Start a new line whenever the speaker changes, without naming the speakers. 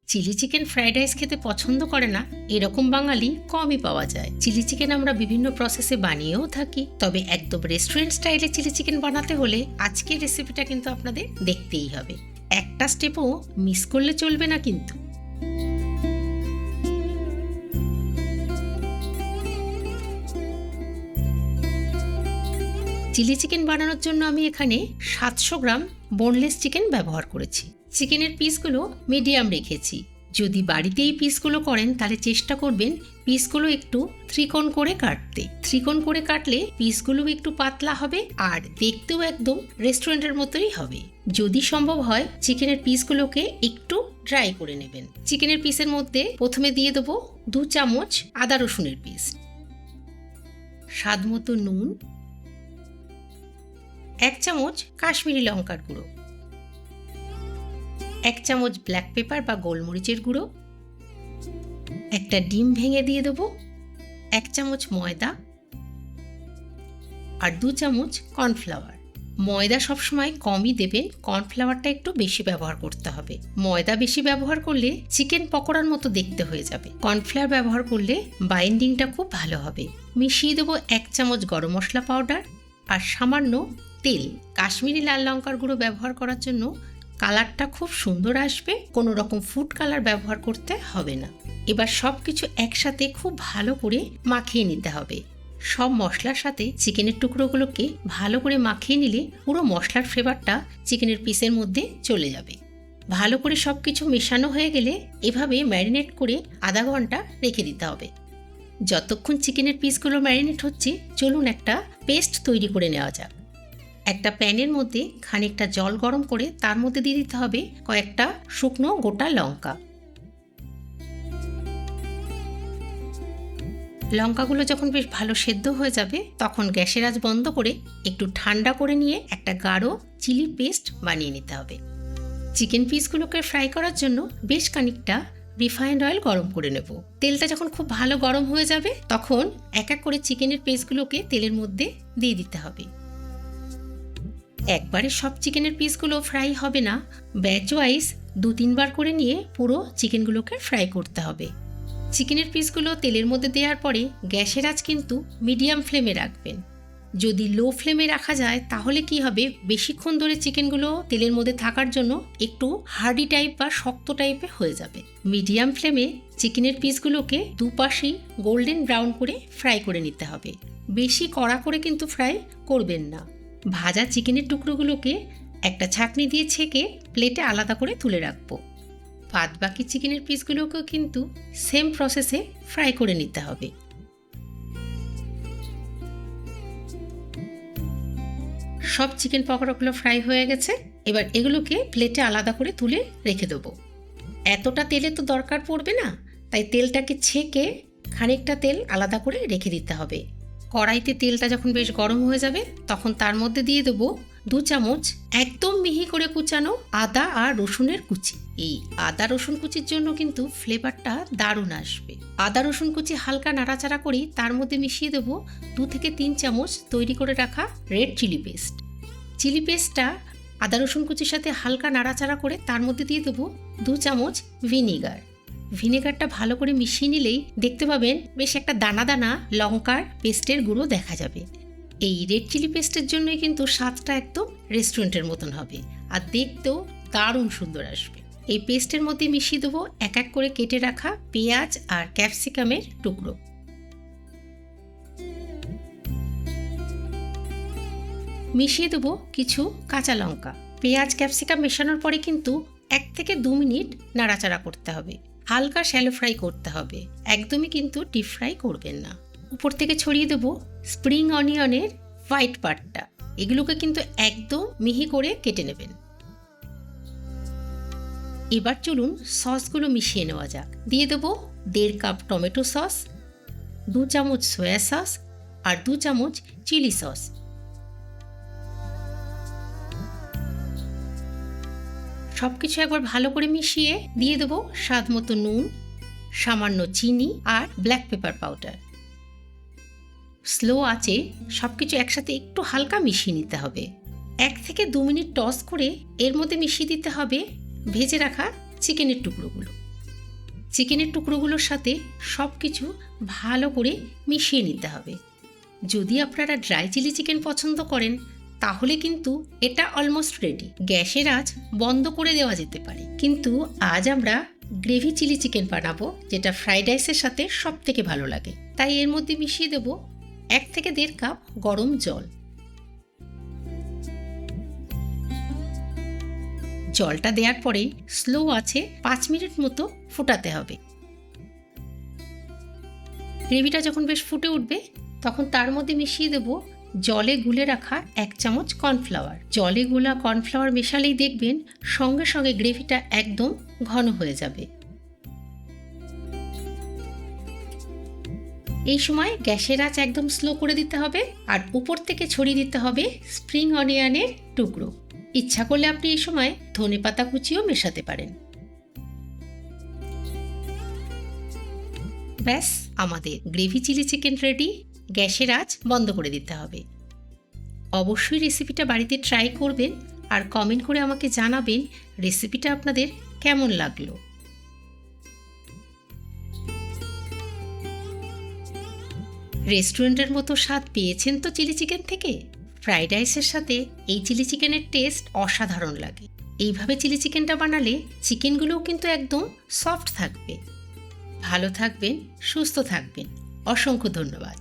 Chilli chicken fried rice খেতে পছন্দ করে না এরকম বাঙালি কমই পাওয়া যায়। চিলি চিকেন আমরা বিভিন্ন প্রসেসে বানিয়েও থাকি, তবে একদম রেস্টুরেন্ট স্টাইলে চিলি চিকেন বানাতে হলে আজকের রেসিপিটা কিন্তু আপনাদের দেখতেই হবে। একটা স্টেপও মিস করলে চলবে না কিন্তু। চিলি চিকেন বানানোর জন্য আমি এখানে 700 গ্রাম বোনলেস চিকেন ব্যবহার করেছি। চিকেনের পিসগুলো মিডিয়াম রেখেছি। যদি বাড়িতে এই পিসগুলো করেন তাহলে চেষ্টা করবেন পিসগুলো একটু ত্রিকোণ করে কাটতে। ত্রিকোণ করে কাটলে পিসগুলো একটু পাতলা হবে আর দেখতেও একদম রেস্টুরেন্টের মতোই হবে। যদি সম্ভব হয় চিকেনের পিসগুলোকে একটু ড্রাই করে নেবেন। চিকেনের পিসের মধ্যে প্রথমে দিয়ে দেবো 2 চামচ আদা রসুনের পিস, স্বাদ মতো নুন, 1 চামচ কাশ্মীরি লঙ্কার গুঁড়ো, 1 চামচ ব্ল্যাক পেপার বা গোলমরিচের গুঁড়ো, একটা ডিম ভেঙে দিয়ে দেবো, 1 চামচ ময়দা আর 2 চামচ কর্নফ্লাওয়ার। ময়দা সবসময় কমই দেবেন, কর্নফ্লাওয়ারটা একটু বেশি ব্যবহার করতে হবে। ময়দা বেশি ব্যবহার করলে চিকেন পকোড়ার মতো দেখতে হয়ে যাবে। কর্নফ্লাওয়ার ব্যবহার করলে বাইন্ডিংটা খুব ভালো হবে। মিশিয়ে দেবো 1 চামচ গরম মশলা পাউডার আর সামান্য তেল। কাশ্মীরি লাল লঙ্কার গুঁড়ো ব্যবহার করার জন্য কালারটা খুব সুন্দর আসবে, কোনো রকম ফুড কালার ব্যবহার করতে হবে না। এবার সব কিছু একসাথে খুব ভালো করে মাখিয়ে নিতে হবে। সব মশলার সাথে চিকেনের টুকরোগুলোকে ভালো করে মাখিয়ে নিলে পুরো মশলার ফ্লেভারটা চিকেনের পিসের মধ্যে চলে যাবে। ভালো করে সব কিছু মেশানো হয়ে গেলে এভাবে ম্যারিনেট করে আধা ঘন্টা রেখে দিতে হবে। যতক্ষণ চিকেনের পিসগুলো ম্যারিনেট হচ্ছে চলুন একটা পেস্ট তৈরি করে নেওয়া যাক। একটা প্যানের মধ্যে খানিকটা জল গরম করে তার মধ্যে দিয়ে দিতে হবে কয়েকটা শুকনো গোটা লঙ্কা। লঙ্কাগুলো যখন বেশ ভালো সেদ্ধ হয়ে যাবে তখন গ্যাসের আঁচ বন্ধ করে একটু ঠান্ডা করে নিয়ে একটা গাঢ় চিলি পেস্ট বানিয়ে নিতে হবে। চিকেন পিসগুলোকে ফ্রাই করার জন্য বেশ খানিকটা রিফাইন্ড অয়েল গরম করে নেব। তেলটা যখন খুব ভালো গরম হয়ে যাবে তখন এক এক করে চিকেনের পিসগুলোকে তেলের মধ্যে দিয়ে দিতে হবে। একবারে সব চিকেনের পিসগুলো ফ্রাই হবে না, ব্যাচ ওয়াইজ 2-3 বার করে নিয়ে পুরো চিকেনগুলোকে ফ্রাই করতে হবে। চিকেনের পিসগুলো তেলের মধ্যে দেওয়ার পরে গ্যাসের আঁচ কিন্তু মিডিয়াম ফ্লেমে রাখবেন। যদি লো ফ্লেমে রাখা যায় তাহলে কি হবে, বেশিক্ষণ ধরে চিকেনগুলো তেলের মধ্যে থাকার জন্য একটু হার্ডি টাইপ বা শক্ত টাইপের হয়ে যাবে। মিডিয়াম ফ্লেমে চিকেনের পিসগুলোকে দুপাশেই গোল্ডেন ব্রাউন করে ফ্রাই করে নিতে হবে। বেশি কড়া করে কিন্তু ফ্রাই করবেন না। ভাজা চিকেনের টুকরোগুলোকে একটা ছাঁকনি দিয়ে ছেঁকে প্লেটে আলাদা করে তুলে রাখবো। বাদ বাকি চিকেনের পিসগুলোকেও কিন্তু সেম প্রসেসে ফ্রাই করে নিতে হবে। সব চিকেন পকোড়াগুলো ফ্রাই হয়ে গেছে, এবার এগুলোকে প্লেটে আলাদা করে তুলে রেখে দেবো। এতটা তেলে তো দরকার পড়বে না, তাই তেলটাকে ছেঁকে খানিকটা তেল আলাদা করে রেখে দিতে হবে। কড়াইতে তেলটা যখন বেশ গরম হয়ে যাবে তখন তার মধ্যে দিয়ে দেবো 2 চামচ একদম মিহি করে কুচানো আদা আর রসুনের কুচি। এই আদা রসুন কুচির জন্য কিন্তু ফ্লেভারটা দারুণ আসবে। আদা রসুন কুচি হালকা নাড়াচাড়া করি তার মধ্যে মিশিয়ে দেবো 2 থেকে 3 চামচ তৈরি করে রাখা রেড চিলি পেস্ট। চিলি পেস্টটা আদা রসুন কুচির সাথে হালকা নাড়াচাড়া করে তার মধ্যে দিয়ে দেবো 2 চামচ ভিনিগার। ভিনেগারটা ভালো করে মিশিয়ে নিলেই দেখতে পাবেন বেশ একটা দানা দানা লঙ্কার পেস্টের গুঁড়ো দেখা যাবে। এই রেড চিলি পেস্টের জন্যই কিন্তু স্বাদটা একদম রেস্টুরেন্টের মতন হবে আর দেখতেও দারুণ সুন্দর আসবে। এই পেস্টের মধ্যে মিশিয়ে দেবো এক এক করে কেটে রাখা পেঁয়াজ আর ক্যাপসিকামের টুকরো। মিশিয়ে দেবো কিছু কাঁচা লঙ্কা। পেঁয়াজ ক্যাপসিকাম মেশানোর পরে কিন্তু 1 থেকে 2 মিনিট নাড়াচাড়া করতে হবে। হালকা শ্যালো ফ্রাই করতে হবে, একদমই কিন্তু ডিপ ফ্রাই করবেন না। উপর থেকে ছড়িয়ে দেবো স্প্রিং অনিয়নের হোয়াইট পার্টটা। এগুলোকে কিন্তু একদম মিহি করে কেটে নেবেন। এবার চলুন সসগুলো মিশিয়ে নেওয়া যাক। দিয়ে দেবো 1.5 কাপ টমেটো সস, 2 চামচ সয়া সস আর 2 চামচ চিলি সস। সব কিছু একবার ভালো করে মিশিয়ে দিয়ে দেবো স্বাদ মতো নুন, সামান্য চিনি আর ব্ল্যাক পেপার পাউডার। স্লো আঁচে সব কিছু একসাথে একটু হালকা মিশিয়ে নিতে হবে। 1 থেকে 2 মিনিট টস করে এর মধ্যে মিশিয়ে দিতে হবে ভেজে রাখা চিকেনের টুকরোগুলো। চিকেনের টুকরোগুলোর সাথে সব কিছু ভালো করে মিশিয়ে নিতে হবে। যদি আপনারা ড্রাই চিলি চিকেন পছন্দ করেন তাহলে কিন্তু এটা অলমোস্ট রেডি। গ্যাসের আঁচ বন্ধ করে দেওয়া যেতে পারে। কিন্তু আজ আমরা গ্রেভি চিলি চিকেন বানাবো, যেটা ফ্রাইড রাইসের সাথে সব থেকে ভালো লাগে। তাই এর মধ্যে মিশিয়ে দেব 1 থেকে 1.5 কাপ গরম জল। জলটা দেওয়ার পরে স্লো আছে 5 মিনিট মতো ফোটাতে হবে। গ্রেভিটা যখন বেশ ফুটে উঠবে তখন তার মধ্যে মিশিয়ে দেব জলে গুলে রাখা 1 চামচ কর্নফ্লাওয়ার। জলে গোলা কর্নফ্লাওয়ার মেশালেই দেখবেন সঙ্গে সঙ্গে গ্রেভিটা একদম ঘন হয়ে যাবে। এই সময় গ্যাসের আঁচ একদম স্লো করে দিতে হবে আর উপর থেকে ছড়িয়ে দিতে হবে স্প্রিং অনিয়নের টুকরো। ইচ্ছা করলে আপনি এই সময় ধনেপাতা কুচিও মেশাতে পারেন। ব্যাস, আমাদের গ্রেভি চিলি চিকেন রেডি। গ্যাসের আঁচ বন্ধ করে দিতে হবে। অবশ্যই রেসিপিটা বাড়িতে ট্রাই করবেন আর কমেন্ট করে আমাকে জানাবেন রেসিপিটা আপনাদের কেমন লাগলো। রেস্টুরেন্টের মতো স্বাদ পেয়েছেন তো চিলি চিকেন থেকে? ফ্রাইড রাইসের সাথে এই চিলি চিকেনের টেস্ট অসাধারণ লাগে। এইভাবে চিলি চিকেনটা বানালে চিকেনগুলোও কিন্তু একদম সফট থাকবে। ভালো থাকবেন, সুস্থ থাকবেন। অসংখ্য ধন্যবাদ।